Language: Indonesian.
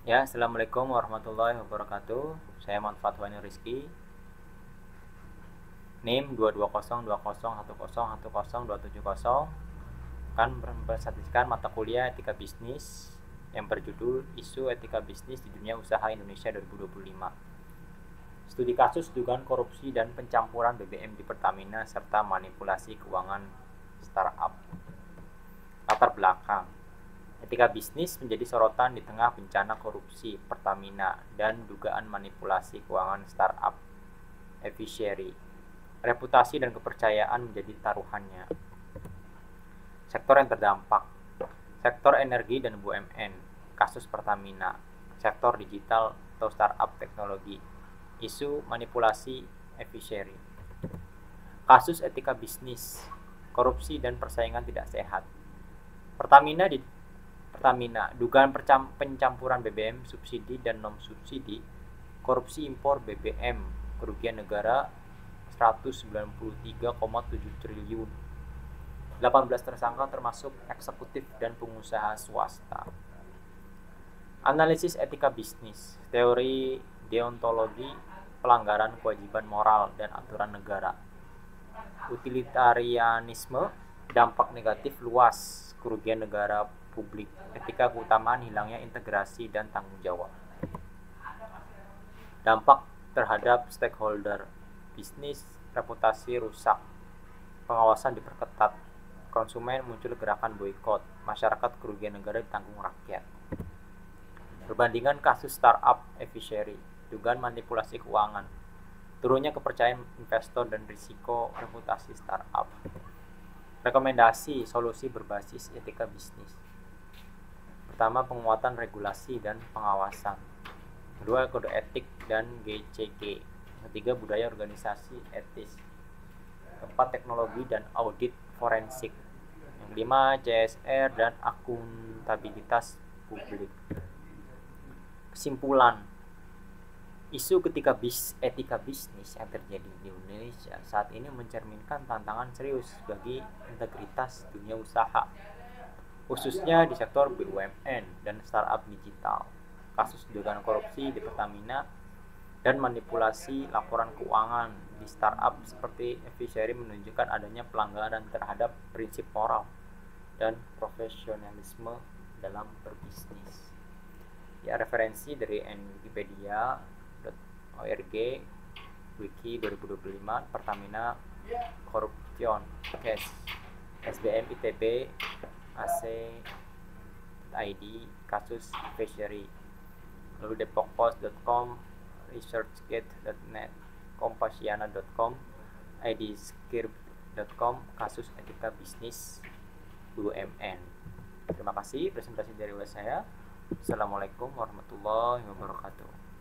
Ya, Assalamualaikum warahmatullahi wabarakatuh. Saya Manfaat Wani Rizky. NIM 220201010102770 akan mempresentasikan mata kuliah Etika Bisnis yang berjudul Isu Etika Bisnis di Dunia Usaha Indonesia 2025. Studi kasus dugaan korupsi dan pencampuran BBM di Pertamina serta manipulasi keuangan startup. Latar belakang. Etika bisnis menjadi sorotan di tengah bencana korupsi Pertamina dan dugaan manipulasi keuangan startup Eviseri. Reputasi dan kepercayaan menjadi taruhannya. Sektor yang terdampak: sektor energi dan BUMN, kasus Pertamina, sektor digital atau startup teknologi, isu manipulasi Eviseri. Kasus etika bisnis, korupsi dan persaingan tidak sehat. Pertamina, dugaan pencampuran BBM subsidi dan non-subsidi, korupsi impor BBM, kerugian negara 193,7 triliun. 18 tersangka termasuk eksekutif dan pengusaha swasta. Analisis etika bisnis, teori deontologi, pelanggaran kewajiban moral dan aturan negara. Utilitarianisme, dampak negatif luas, kerugian negara publik, etika keutamaan hilangnya integrasi dan tanggung jawab. Dampak terhadap stakeholder, bisnis, reputasi rusak, pengawasan diperketat, konsumen muncul gerakan boikot, masyarakat kerugian negara ditanggung rakyat. Perbandingan kasus startup Eviseri, dugaan manipulasi keuangan, turunnya kepercayaan investor dan risiko reputasi startup. Rekomendasi solusi berbasis etika bisnis. Pertama, penguatan regulasi dan pengawasan. Kedua, kode etik dan GCG. Ketiga, budaya organisasi etis. Keempat, teknologi dan audit forensik. Yang kelima, CSR dan akuntabilitas publik. Kesimpulan, isu etika bisnis yang terjadi di Indonesia saat ini mencerminkan tantangan serius bagi integritas dunia usaha, khususnya di sektor BUMN dan startup digital. Kasus dugaan korupsi di Pertamina dan manipulasi laporan keuangan di startup seperti Eviseri menunjukkan adanya pelanggaran terhadap prinsip moral dan profesionalisme dalam berbisnis. Ya, referensi dari Wikipedia.org, Wiki 2025, Pertamina Corruption Case, SBM ITB AC ID, kasus Eviseri, lalu depokpost.com, researchgate.net, kompasiana.com, idscript.com, kasus etika bisnis BUMN. Terima kasih presentasi dari saya. Assalamualaikum warahmatullahi wabarakatuh.